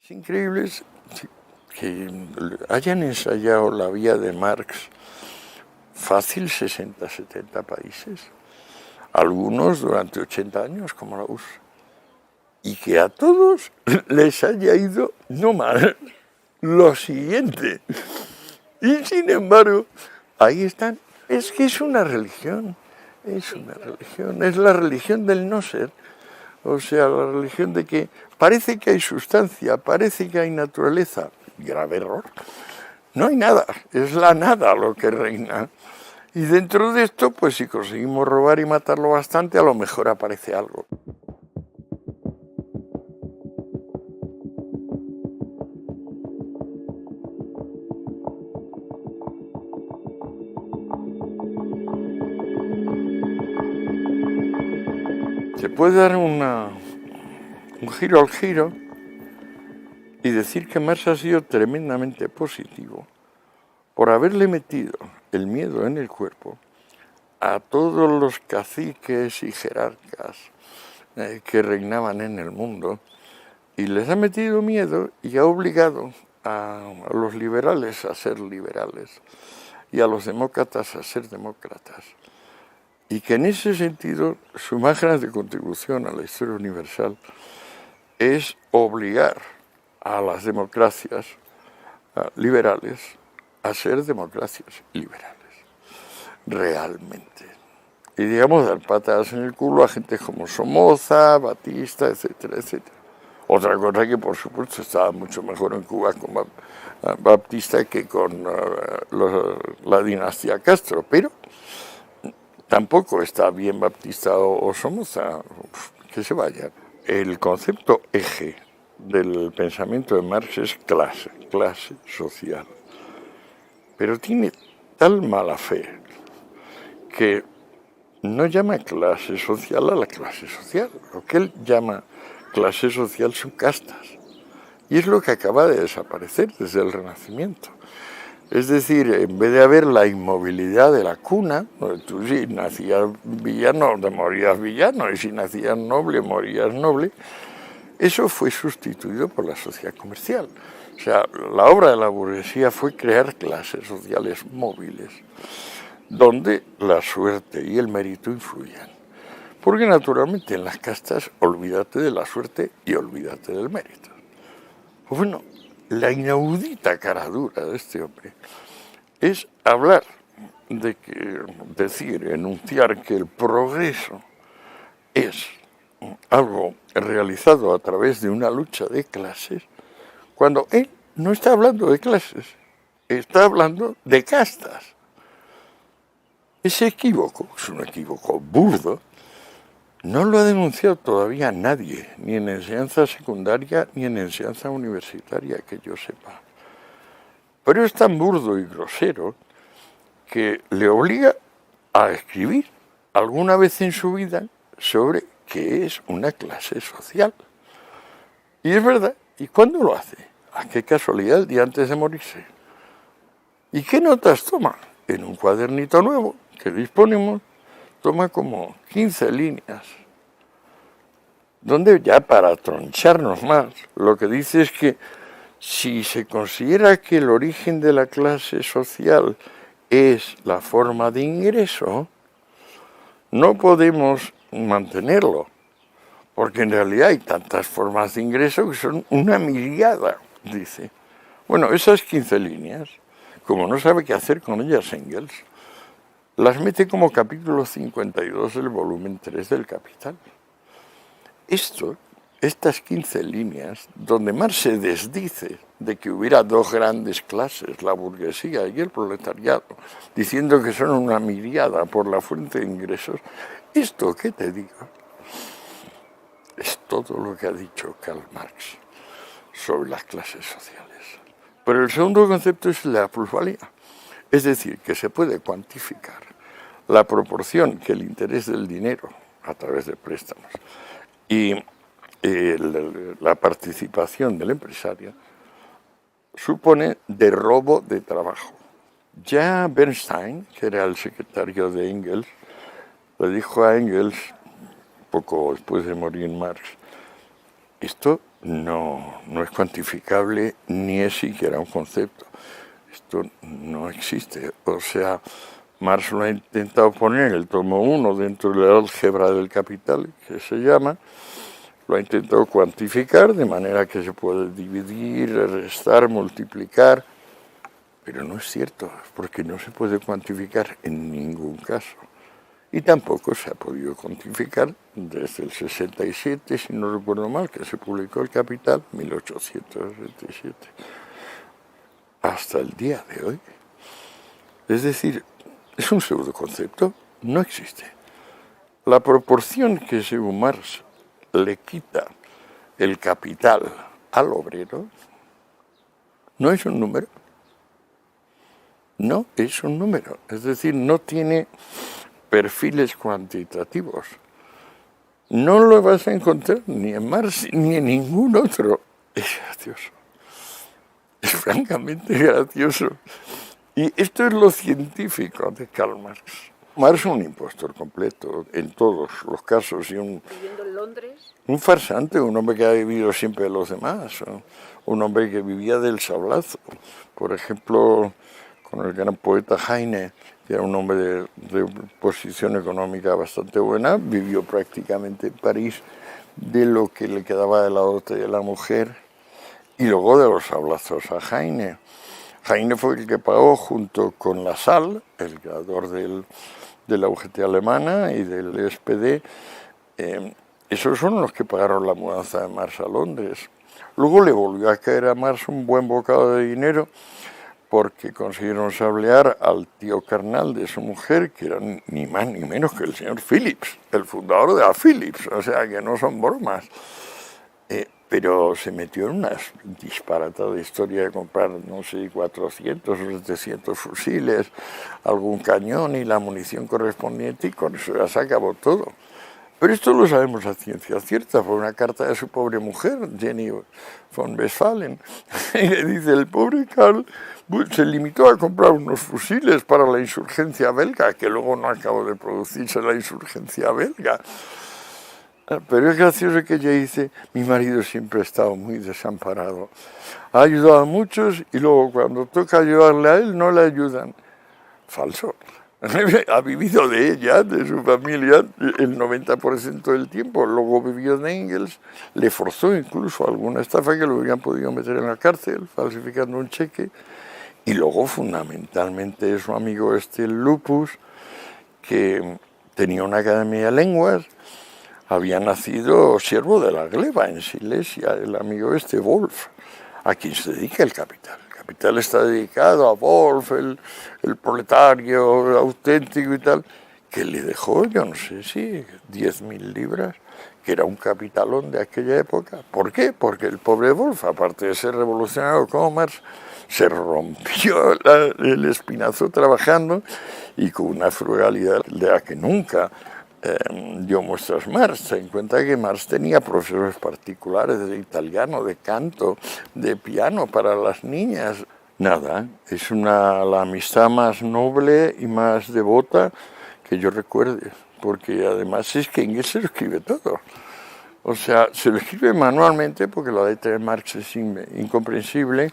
Es increíble que hayan ensayado la vía de Marx fácil 60, 70 países, algunos durante 80 años como la URSS, y que a todos les haya ido no mal lo siguiente. Y sin embargo, ahí están. Es que es una religión, es la religión del no ser. O sea, la religión de que parece que hay sustancia, parece que hay naturaleza. Grave error. No hay nada, es la nada lo que reina. Y dentro de esto, pues si conseguimos robar y matarlo bastante, a lo mejor aparece algo. Se puede dar un giro al giro y decir que Marx ha sido tremendamente positivo por haberle metido el miedo en el cuerpo a todos los caciques y jerarcas que reinaban en el mundo, y les ha metido miedo y ha obligado a los liberales a ser liberales y a los demócratas a ser demócratas. Y que en ese sentido su más grande contribución a la historia universal es obligar a las democracias liberales a ser democracias liberales, realmente. Y digamos, dar patadas en el culo a gente como Somoza, Batista, etcétera, etcétera. Otra cosa que, por supuesto, estaba mucho mejor en Cuba con Batista que con la dinastía Castro, pero tampoco está bien Batista o Somoza, que se vayan. El concepto eje del pensamiento de Marx es clase social. Pero tiene tal mala fe que no llama clase social a la clase social. Lo que él llama clase social son castas. Y es lo que acaba de desaparecer desde el Renacimiento. Es decir, en vez de haber la inmovilidad de la cuna, donde tú si nacías villano, te morías villano, y si nacías noble, morías noble, eso fue sustituido por la sociedad comercial. O sea, la obra de la burguesía fue crear clases sociales móviles, donde la suerte y el mérito influyen. Porque naturalmente en las castas olvídate de la suerte y olvídate del mérito. Pues bueno, la inaudita caradura de este hombre es hablar de que, enunciar que el progreso es algo realizado a través de una lucha de clases, cuando él no está hablando de clases, está hablando de castas. Ese equívoco, es un equívoco burdo, no lo ha denunciado todavía nadie, ni en enseñanza secundaria ni en enseñanza universitaria, que yo sepa. Pero es tan burdo y grosero que le obliga a escribir alguna vez en su vida sobre qué es una clase social. Y es verdad, ¿y cuándo lo hace? ¿A qué casualidad? El día antes de morirse. ¿Y qué notas toma? En un cuadernito nuevo que disponemos, toma como 15 líneas, donde ya para troncharnos más, lo que dice es que si se considera que el origen de la clase social es la forma de ingreso, no podemos mantenerlo, porque en realidad hay tantas formas de ingreso que son una miríada, dice. Bueno, esas 15 líneas, como no sabe qué hacer con ellas Engels, las mete como capítulo 52 del volumen 3 del Capital. Estas 15 líneas, donde Marx se desdice de que hubiera dos grandes clases, la burguesía y el proletariado, diciendo que son una miríada por la fuente de ingresos, esto que te digo es todo lo que ha dicho Karl Marx sobre las clases sociales. Pero el segundo concepto es la plusvalía, es decir, que se puede cuantificar la proporción que el interés del dinero a través de préstamos y la participación del empresario supone de robo de trabajo. Ya Bernstein, que era el secretario de Engels, le dijo a Engels, poco después de morir Marx, esto no es cuantificable ni es siquiera un concepto. Esto no existe. O sea, Marx lo ha intentado poner en el tomo 1 dentro de la álgebra del capital, que se llama, lo ha intentado cuantificar de manera que se puede dividir, restar, multiplicar, pero no es cierto, porque no se puede cuantificar en ningún caso. Y tampoco se ha podido cuantificar desde el 67, si no recuerdo mal, que se publicó el Capital, 1867, hasta el día de hoy. Es decir, es un pseudoconcepto, no existe. La proporción que según Marx le quita el capital al obrero no es un número. No es un número. Es decir, no tiene perfiles cuantitativos. No lo vas a encontrar ni en Marx ni en ningún otro. Es gracioso. Es francamente gracioso. Y esto es lo científico de Karl Marx. Marx es un impostor completo en todos los casos y ¿Viviendo en Londres? un farsante, un hombre que ha vivido siempre de los demás, un hombre que vivía del sablazo. Por ejemplo, con el gran poeta Heine, que era un hombre de posición económica bastante buena, vivió prácticamente en París de lo que le quedaba de la dote de la mujer y luego de los sablazos a Heine. Heine fue el que pagó junto con Lassalle, el creador de la UGT alemana y del SPD, esos son los que pagaron la mudanza de Marx a Londres. Luego le volvió a caer a Marx un buen bocado de dinero porque consiguieron sablear al tío carnal de su mujer, que era ni más ni menos que el señor Philips, el fundador de la Philips, o sea que no son bromas. Pero se metió en una disparatada historia de comprar, no sé, 400 o 700 fusiles, algún cañón y la munición correspondiente, y con eso ya se acabó todo. Pero esto lo sabemos a ciencia cierta, por una carta de su pobre mujer, Jenny von Westphalen. Y le dice, el pobre Karl se limitó a comprar unos fusiles para la insurgencia belga, que luego no acabó de producirse la insurgencia belga. Pero es gracioso que ella dice, mi marido siempre ha estado muy desamparado. Ha ayudado a muchos y luego cuando toca ayudarle a él no le ayudan. Falso. Ha vivido de ella, de su familia, el 90% del tiempo. Luego vivió de Engels, le forzó incluso alguna estafa que lo hubieran podido meter en la cárcel, falsificando un cheque. Y luego fundamentalmente su amigo el Lupus, que tenía una academia de lenguas, había nacido siervo de la gleba en Silesia, el amigo Wolf, a quien se dedica el Capital. El Capital está dedicado a Wolf, el proletario auténtico y tal, que le dejó, yo no sé si 10.000 libras, que era un capitalón de aquella época. ¿Por qué? Porque el pobre Wolf, aparte de ser revolucionario como Marx, se rompió el espinazo trabajando y con una frugalidad de la que nunca dio muestras Marx. Ten en cuenta que Marx tenía profesores particulares de italiano, de canto, de piano para las niñas. Nada, es la amistad más noble y más devota que yo recuerde, porque además es que Engels se lo escribe todo. O sea, se lo escribe manualmente porque la letra de Marx es incomprensible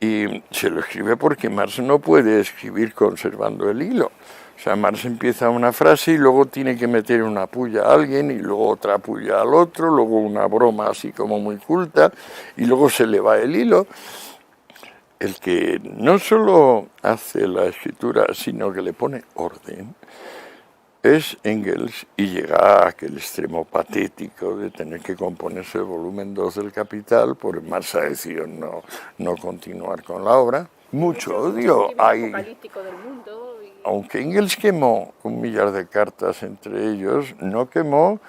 y se lo escribe porque Marx no puede escribir conservando el hilo. O sea, Marx empieza una frase y luego tiene que meter una puya a alguien y luego otra puya al otro, luego una broma así como muy culta y luego se le va el hilo. El que no solo hace la escritura, sino que le pone orden, es Engels y llega a aquel extremo patético de tener que componerse el volumen 2 del Capital, porque Marx ha decidido no continuar con la obra. Mucho odio hay. Aunque Engels quemó 1 millar de cartas entre ellos, no quemó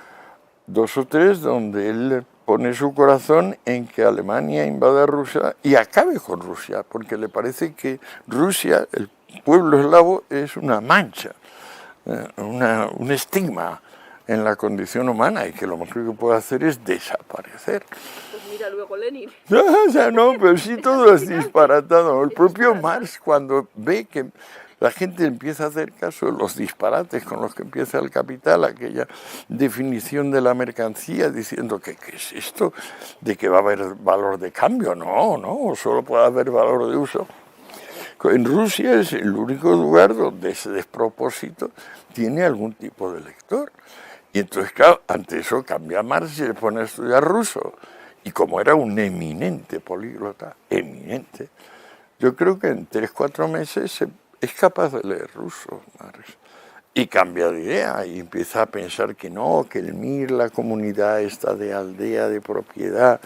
2 o 3 donde él pone su corazón en que Alemania invada Rusia y acabe con Rusia, porque le parece que Rusia, el pueblo eslavo, es una mancha, un estigma en la condición humana y que lo mejor que puede hacer es desaparecer. Pues mira, luego Lenin. No, o sea, no, pero sí todo es disparatado. El propio Marx, cuando ve que la gente empieza a hacer caso de los disparates con los que empieza el Capital, aquella definición de la mercancía, diciendo que ¿qué es esto? ¿De que va a haber valor de cambio? No, no, solo puede haber valor de uso. En Rusia es el único lugar donde ese despropósito tiene algún tipo de lector. Y entonces, claro, ante eso cambia Marx y se pone a estudiar ruso. Y como era un eminente políglota, eminente, yo creo que en 3-4 meses es capaz de leer ruso, Marx. Y cambia de idea y empieza a pensar que no, que el MIR, la comunidad esta de aldea de propiedad,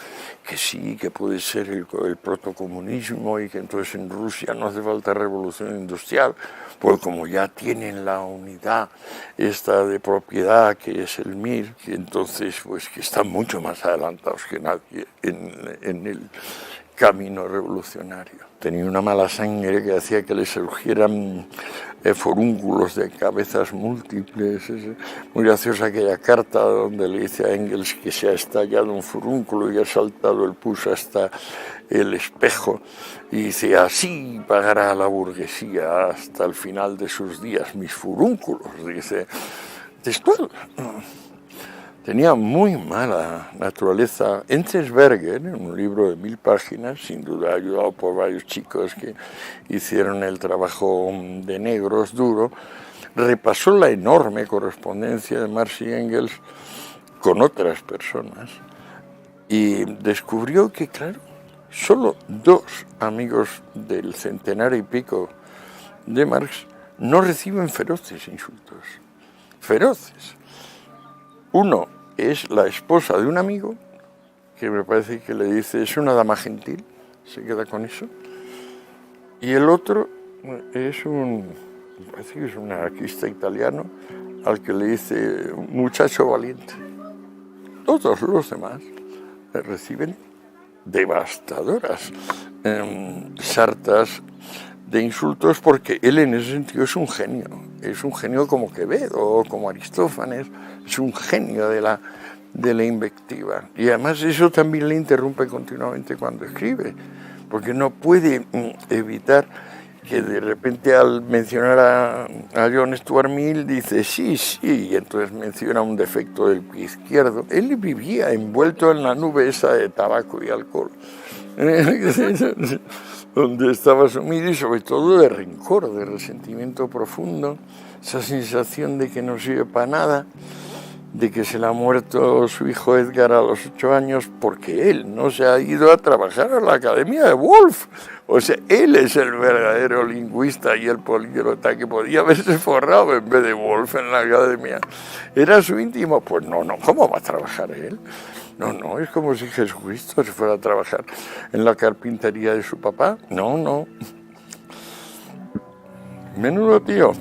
que sí, que puede ser el protocomunismo y que entonces en Rusia no hace falta revolución industrial, pues como ya tienen la unidad esta de propiedad que es el MIR, que entonces pues que están mucho más adelantados que nadie en el camino revolucionario. Tenía una mala sangre que hacía que le surgieran forúnculos de cabezas múltiples. Es muy graciosa aquella carta donde le dice a Engels que se ha estallado un furúnculo y ha saltado el pus hasta el espejo. Y dice, así pagará la burguesía hasta el final de sus días mis furúnculos. Dice, textual. Tenía muy mala naturaleza. Enzensberger, en un libro de 1000 páginas, sin duda ayudado por varios chicos que hicieron el trabajo de negros duro, repasó la enorme correspondencia de Marx y Engels con otras personas y descubrió que, claro, solo 2 amigos del centenario y pico de Marx no reciben feroces insultos. Feroces. Uno es la esposa de un amigo, que me parece que le dice, es una dama gentil, se queda con eso. Y el otro es me parece que es un anarquista italiano, al que le dice, muchacho valiente. Todos los demás reciben devastadoras sartas de insultos, porque él en ese sentido es un genio como Quevedo o como Aristófanes, es un genio de la invectiva. Y además eso también le interrumpe continuamente cuando escribe, porque no puede evitar que de repente al mencionar a John Stuart Mill dice sí, y entonces menciona un defecto del pie izquierdo. Él vivía envuelto en la nube esa de tabaco y alcohol, donde estaba sumido, y sobre todo de rencor, de resentimiento profundo, esa sensación de que no sirve para nada, de que se le ha muerto su hijo Edgar a los 8 años porque él no se ha ido a trabajar a la Academia de Wolf. O sea, él es el verdadero lingüista y el políglota que podía haberse forrado en vez de Wolf en la Academia. ¿Era su íntimo? Pues no, ¿cómo va a trabajar él? No, es como si Jesucristo se fuera a trabajar en la carpintería de su papá. No. Menudo tío.